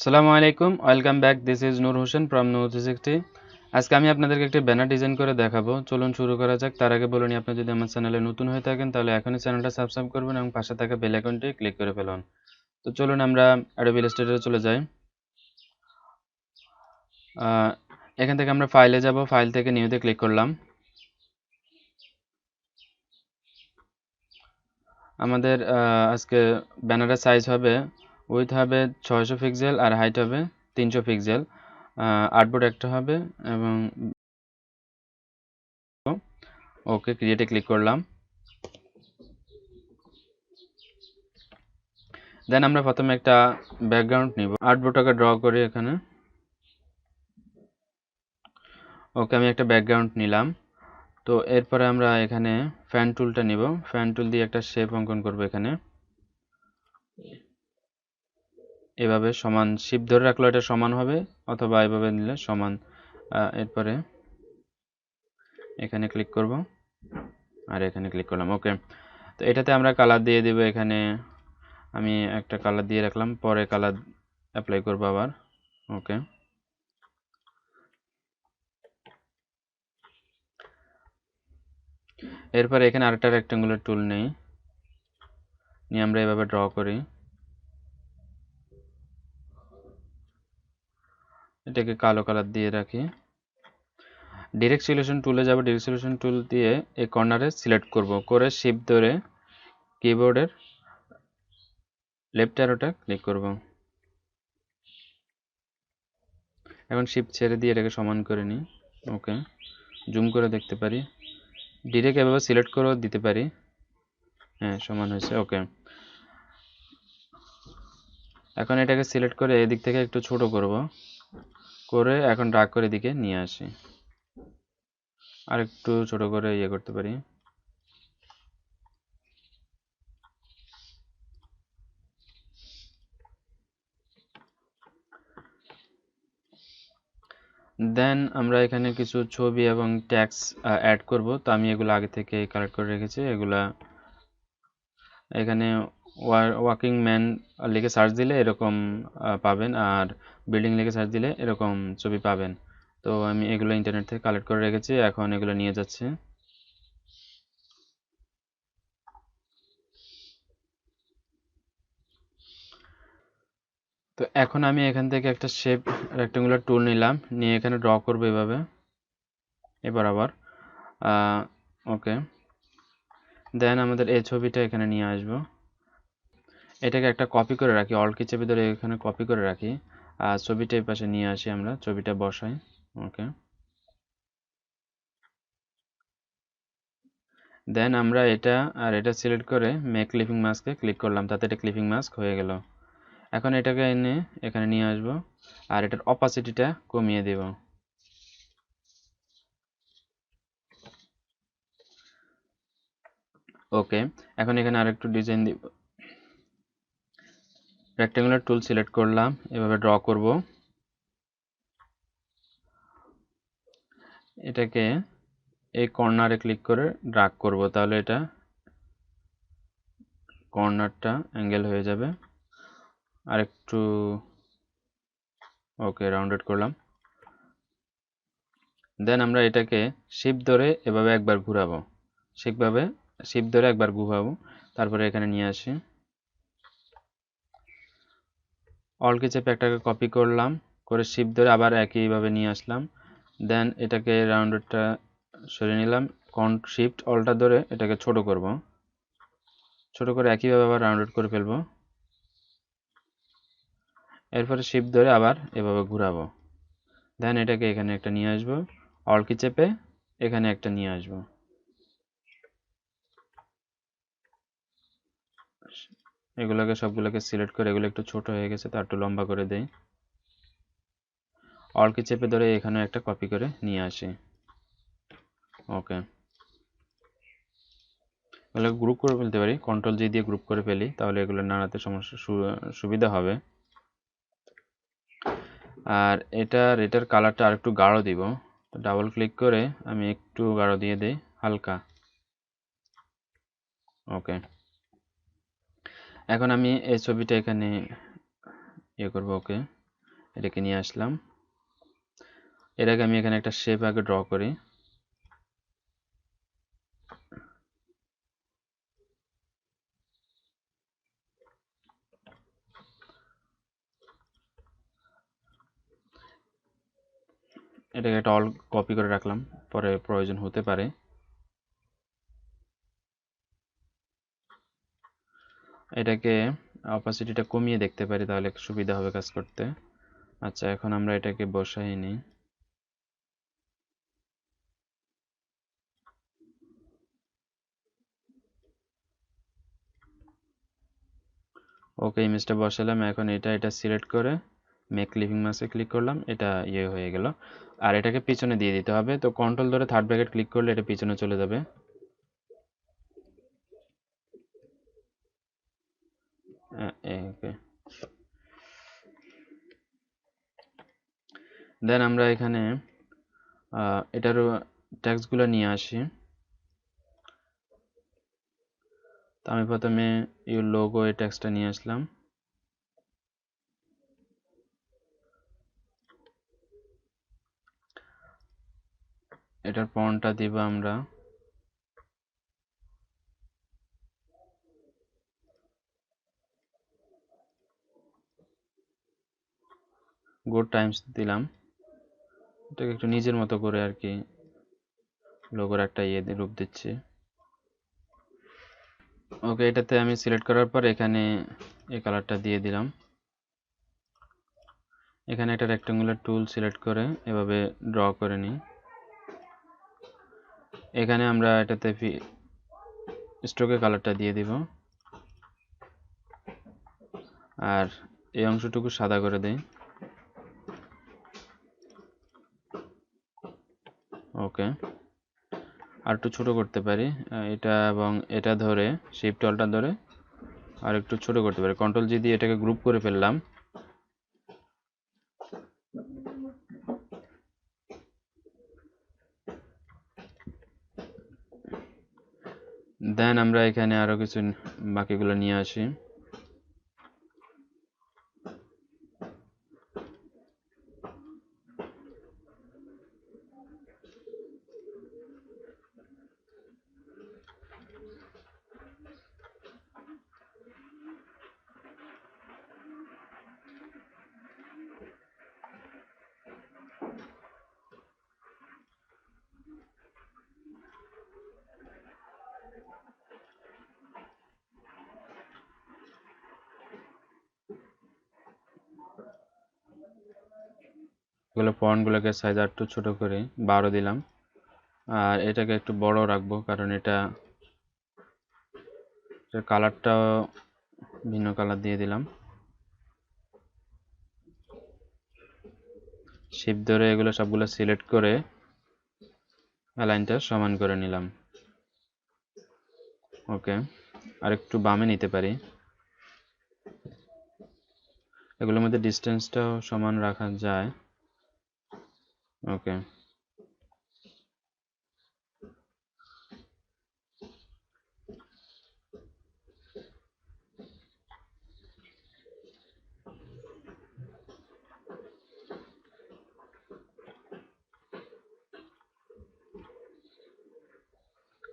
আসসালামু আলাইকুম, welcome back. This is Noor Hossain from Noor 360। আজকে আমি আপনাদেরকে একটি ব্যানার ডিজাইন করে দেখাবো। চলুন শুরু করা যাক। তার আগে বলে নিই, আপনি যদি আমার চ্যানেলে নতুন হয়ে থাকেন তাহলে এখনই চ্যানেলটা সাবস্ক্রাইব করবেন এবং পাশে থাকা বেল আইকনটি ক্লিক করে ফেলুন। তো চলুন আমরা অ্যাডোবি ইলাস্ট্রেটরে চলে যাই। এখান থেকে আমরা ফাইলে যাব, ফাইল থেকে নিউতে ক্লিক করলাম। আমাদের আজকে ব্যানারের সাইজ হবে, উইথ হবে 600 পিক্সেল আর হাইট হবে 300 পিক্সেল। আর্টবোর্ড একটা হবে এবং ওকে ক্রিয়েটে ক্লিক করলাম। দেন আমরা প্রথমে একটা ব্যাকগ্রাউন্ড নিব, আর্টবোর্ডটাকে ড্র করি এখানে। ওকে, আমি একটা ব্যাকগ্রাউন্ড নিলাম। তো এরপরে আমরা এখানে ফ্যান টুলটা নিব, ফ্যান টুল দিয়ে একটা শেপ অঙ্কন করব এখানে। এভাবে সমান শিপ ধরে রাখলে এটা সমান হবে, অথবা এভাবে নিলে সমান। এরপরে এখানে ক্লিক করব আর এখানে ক্লিক করলাম। ওকে, তো এটাতে আমরা কালার দিয়ে দিব। এখানে আমি একটা কালার দিয়ে রাখলাম, পরে কালার অ্যাপ্লাই করব আবার। ওকে, এরপরে এখানে আরেকটা রেক্টেঙ্গুলার টুল নেই, নিয়ে আমরা এভাবে ড্র করি। এটাকে কালো কালার দিয়ে রাখি। ডিরেক্ট সলিউশন টুলে যাব, ডিরেক্ট সলিউশন টুল দিয়ে এই কর্নারে সিলেক্ট করব, করে শিফট ধরে কিবোর্ডের লেফট অ্যারোটা ক্লিক করব। এখন শিফট ছেড়ে দিয়ে এটাকে সমান করে নিই। ওকে, জুম করে দেখতে পারি, ডিরেক্ট এভাবে সিলেক্ট করেও দিতে পারি। হ্যাঁ, সমান হয়েছে। ওকে, এখন এটাকে সিলেক্ট করে এদিক থেকে একটু ছোট করব, করে এখন ড্র্যাগ করে এদিকে নিয়ে আসি, আর একটু ছোট করে ইয়ে করতে পারি। দেন আমরা এখানে কিছু ছবি এবং ট্যাক্স অ্যাড করব। তো আমি এগুলো আগে থেকে কালেক্ট করে রেখেছি। এগুলা এখানে ওয়াকিং ম্যান লিখে সার্চ দিলে এরকম পাবেন, আর বিল্ডিং লিখে সার্চ দিলে এরকম ছবি পাবেন। তো আমি এগুলো ইন্টারনেট থেকে কালেক্ট করে রেখেছি, এখন এগুলো নিয়ে যাচ্ছি। তো এখন আমি এখান থেকে একটা শেপ রেক্টেঙ্গুলার টুল নিলাম, নিয়ে এখানে ড্র করবো এভাবে, এবার আবার ওকে। দেন আমাদের এই ছবিটা এখানে নিয়ে আসব, এটাকে একটা কপি করে রাখি, অল্ট কি চেপে ধরে এখানে কপি করে রাখি, আর ছবিটা এই পাশে নিয়ে আসি, আমরা ছবিটা বসাই। ওকে, দেন আমরা এটা আর এটা সিলেক্ট করে মেক ক্লিপিং মাস্কে ক্লিক করলাম, তাতে এটা ক্লিপিং মাস্ক হয়ে গেল। এখন এটাকে এনে এখানে নিয়ে আসব, আর এটার অপাসিটিটা কমিয়ে দেব। ওকে, এখন এখানে আরেকটু ডিজাইন দিব। রেক্টেঙ্গুলার টুল সিলেক্ট করলাম, এভাবে ড্র করব। এটাকে এই কর্নারে ক্লিক করে ড্র্যাগ করব, তাহলে এটা কর্নারটা অ্যাঙ্গেল হয়ে যাবে। আর একটু ওকে, রাউন্ডেড করলাম। দেন আমরা এটাকে শিপ ধরে এভাবে একবার ঘুরাবো, ঠিকভাবে শিপ ধরে একবার ঘুরাবো, তারপরে এখানে নিয়ে আসি, অল কি চেপে একটাকে কপি করলাম, করে শিপ ধরে আবার একইভাবে নিয়ে আসলাম। দেন এটাকে রাউন্ডেডটা সরিয়ে নিলাম, শিফট অলটা ধরে এটাকে ছোট করব, ছোট করে একইভাবে আবার রাউন্ডেড করে ফেলবো। এরপরে শিফট ধরে আবার এভাবে ঘুরাবো। দেন এটাকে এখানে একটা নিয়ে আসবো, অল কি চেপে এখানে একটা নিয়ে আসবো। এগুলোকে সবগুলোকে সিলেক্ট করে, এগুলো একটু ছোট হয়ে গেছে, তার একটু লম্বা করে দেই। অল কি চেপে ধরে এখানে একটা কপি করে নিয়ে আসি। ওকে, এগুলো গ্রুপ করে ফেলতে পারি, কন্ট্রোল জি দিয়ে গ্রুপ করে ফেলি, তাহলে এগুলো নাড়াতে সমস্যা সুবিধা হবে। আর এটার কালারটা আর একটু গাঢ় দিব, তো ডাবল ক্লিক করে আমি একটু গাঢ় দিয়ে দেই, হালকা। ওকে, এখন আমি এই ছবিটা এখানে ইয়ে করবো। ওকে, এটাকে নিয়ে আসলাম। এর আগে আমি এখানে একটা শেপ আগে ড্র করি। এটাকে একটা অল কপি করে রাখলাম, পরে প্রয়োজন হতে পারে। এটাকে অপাসিটিটা কমিয়ে দেখতে পারি, তাহলে সুবিধা হবে কাজ করতে। আচ্ছা, এখন আমরা এটাকে বসাই নিই। ওকে, ইমেজটা বসালাম। এখন এটা সিলেক্ট করে মেক লিভিং মাসে ক্লিক করলাম, এটা ইয়ে হয়ে গেল। আর এটাকে পিছনে দিয়ে দিতে হবে, তো কন্ট্রোল ধরে থার্ড ব্র্যাকেট ক্লিক করলে এটা পিছনে চলে যাবে। ওকে, দেন আমরা এখানে এটার ট্যাক্সগুলো নিয়ে আসি। তো আমি প্রথমে ইউর লোগো এই ট্যাক্সটা নিয়ে আসলাম। এটার ফন্টটা দিব আমরা গুড টাইমস দিলাম। এটাকে একটু নিজের মতো করে আর কি লোগোর একটা রূপ দিচ্ছি। ওকে, এটাতে আমি সিলেক্ট করার পর এখানে এই কালারটা দিয়ে দিলাম। এখানে একটা রেক্টাঙ্গুলার টুল সিলেক্ট করে এভাবে ড্র করে নিই। এখানে আমরা এটাতে স্ট্রোকের কালারটা দিয়ে দিব, আর এই অংশটুকু সাদা করে দেই। ওকে, আর একটু ছোট করতে পারি এটা, এবং এটা ধরে শিফট অল্টার ধরে আর একটু ছোট করতে পারি। কন্ট্রোল জি দিয়ে এটাকে গ্রুপ করে ফেললাম। দেন আমরা এখানে আরো কিছু বাকিগুলো নিয়ে আসি। এগুলো ফন্টগুলোকে সাইজ আর একটু ছোট করে 12 দিলাম। আর এটাকে একটু বড় রাখবো, কারণ এটা কালারটাও ভিন্ন কালার দিয়ে দিলাম। শিফট ধরে এগুলো সবগুলো সিলেক্ট করে অ্যালাইনটা সমান করে নিলাম। ওকে, আর একটু বামে নিতে পারি। এগুলোর মধ্যে ডিস্টেন্সটাও সমান রাখা যায়। ওকে,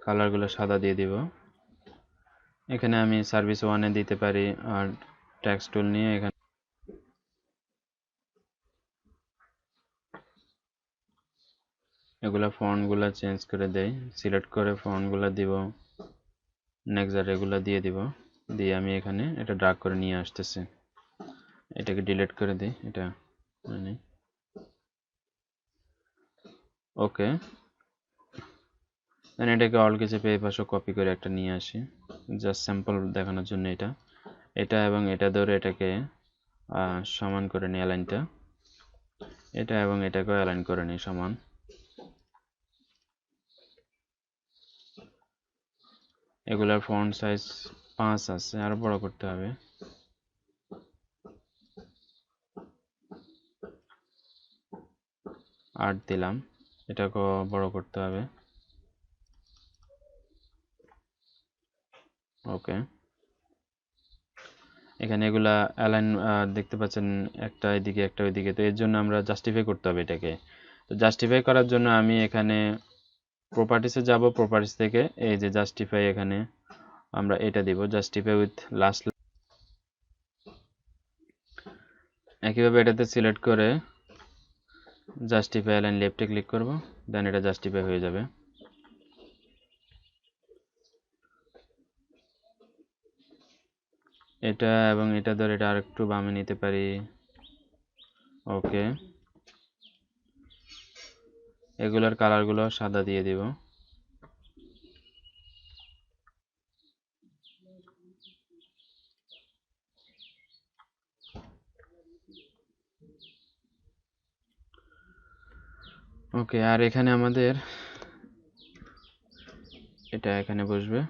কালারগুলো সাদা দিয়ে দিব। এখানে আমি সার্ভিস ওয়ানে দিতে পারি, আর ট্যাক্স টুল নিয়ে এখানে এগুলা ফন্টগুলো চেঞ্জ করে দেই। সিলেক্ট করে ফন্টগুলো দিব, নেক্সট আর এগুলো দিয়ে দিব। দিয়ে আমি এখানে এটা ড্রাগ করে নিয়ে আসতেছি। এটাকে ডিলিট করে দিই, এটা মানে ওকে। দেন এটাকে অল কিছু পেয়ে পাশে কপি করে একটা নিয়ে আসি, জাস্ট স্যাম্পল দেখানোর জন্য। এটা এবং এটা ধরে এটাকে সমান করে নিই অ্যালাইনটা। এটা এবং এটাকেও অ্যালাইন করে নিই সমান। এগুলার ফন্ট সাইজ 5 আছে, আরো বড় করতে হবে। আট দিলাম, এটাকেও বড় করতে হবে। ওকে, এখানে এগুলা অ্যালাইন দেখতে পাচ্ছেন, একটা এদিকে একটা ওইদিকে। তো এর জন্য আমরা জাস্টিফাই করতে হবে এটাকে। তো জাস্টিফাই করার জন্য আমি এখানে প্রপার্টিসে যাব, প্রপার্টিস থেকে এই যে জাস্টিফাই, এখানে আমরা এটা দিব, জাস্টিফাই উইথ লাস্ট। একইভাবে এটাতে সিলেক্ট করে জাস্টিফাই অ্যালাইন লেফটে ক্লিক করব, দেন এটা জাস্টিফাই হয়ে যাবে। এটা এবং এটা ধরে এটা আরেকটু বামে নিতে পারি। ওকে, এগুলোর কালারগুলো সাদা দিয়ে দিব। ওকে, আর এখানে আমাদের এটা এখানে বসবে।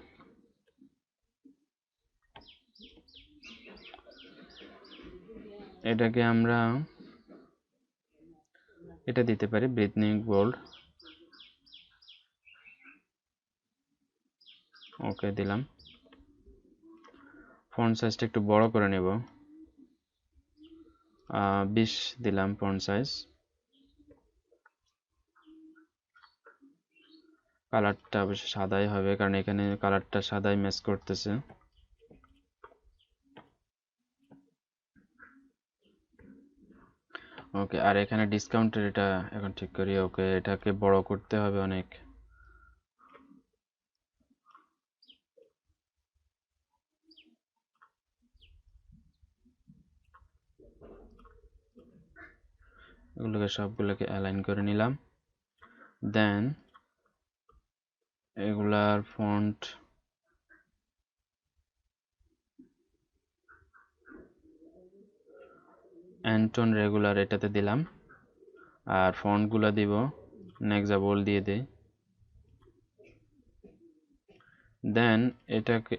এটাকে আমরা এটা দিতে পারি ব্রিথনিং বোল্ড। ওকে, দিলাম। ফন্ট সাইজটা একটু বড় করে নেব, 20 দিলাম ফন্ট সাইজ। কালারটা অবশ্য সাদাই হবে, কারণ এখানে কালারটা সাদাই ম্যাচ করতেছে। ওকে, আর এখানে ডিসকাউন্টের এটা এখন ঠিক করি। ওকে, এটাকে বড় করতে হবে অনেক। এগুলোকে সবগুলোকে অ্যালাইন করে নিলাম। দেন এগুলার ফন্ট অ্যান্টন রেগুলার এটাতে দিলাম, আর ফন্টগুলো দিব নেক্সা বোল্ড দিয়ে দিই। দেন এটাকে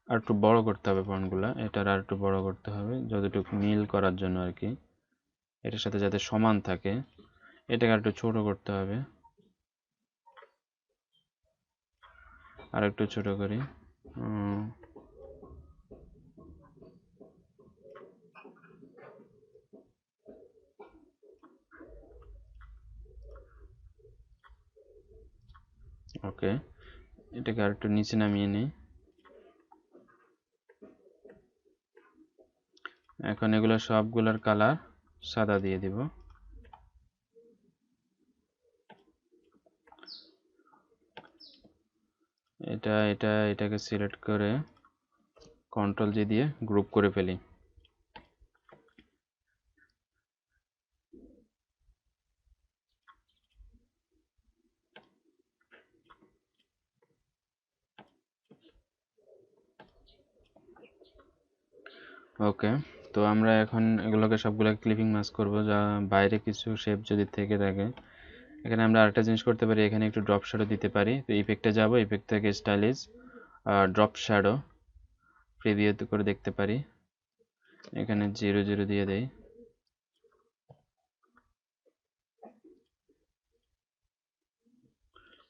আর একটু বড় করতে হবে, ফন্টগুলো এটার আর একটু বড় করতে হবে যতটুকু মিল করার জন্য আর কি, এটার সাথে যাতে সমান থাকে। এটাকে আর একটু ছোট করতে হবে, আর একটু ছোট করি। ওকে, এটাকে আর একটু নিচে নামিয়ে নিই। এখন এগুলো সবগুলোর কালার সাদা দিয়ে দিব। এটাকে সিলেক্ট করে কন্ট্রোল জি দিয়ে গ্রুপ করে ফেলি। ওকে, তো আমরা এখন এগুলোকে সবগুলো ক্লিপিং মাস্ক করব, যা বাইরে কিছু শেপ যদি থেকে থাকে। এখানে আমরা আরেকটা জিনিস করতে পারি, এখানে একটু ড্রপ শ্যাডো দিতে পারি। তো ইফেক্টে যাব, ইফেক্ট থেকে স্টাইলিশ ড্রপ শ্যাডো প্রিভিউ করে দেখতে পারি। এখানে 0 0 দিয়ে দেই।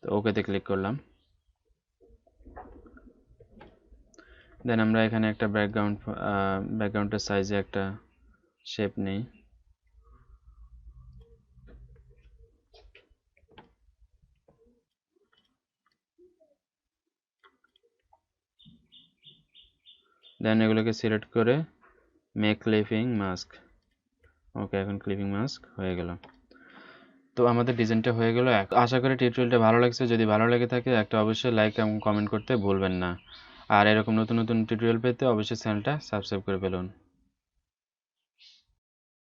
তো ওকেতে ক্লিক করলাম। দেন আমরা এখানে একটা ব্যাকগ্রাউন্ডের সাইজে একটা শেপ নেই। দেন এগুলোকে সিলেক্ট করে মেক ক্লিপিং মাস্ক। ওকে, এখন ক্লিপিং মাস্ক হয়ে গেল। তো আমাদের ডিজাইনটা হয়ে গেল। আশা করি টিউটোরিয়ালটা ভালো লাগছে। যদি ভালো লেগে থাকে একটা অবশ্যই লাইক এবং কমেন্ট করতে ভুলবেন না। আর এরকম নতুন নতুন টিউটোরিয়াল পেতে অবশ্যই চ্যানেলটা সাবস্ক্রাইব করে ফেলুন।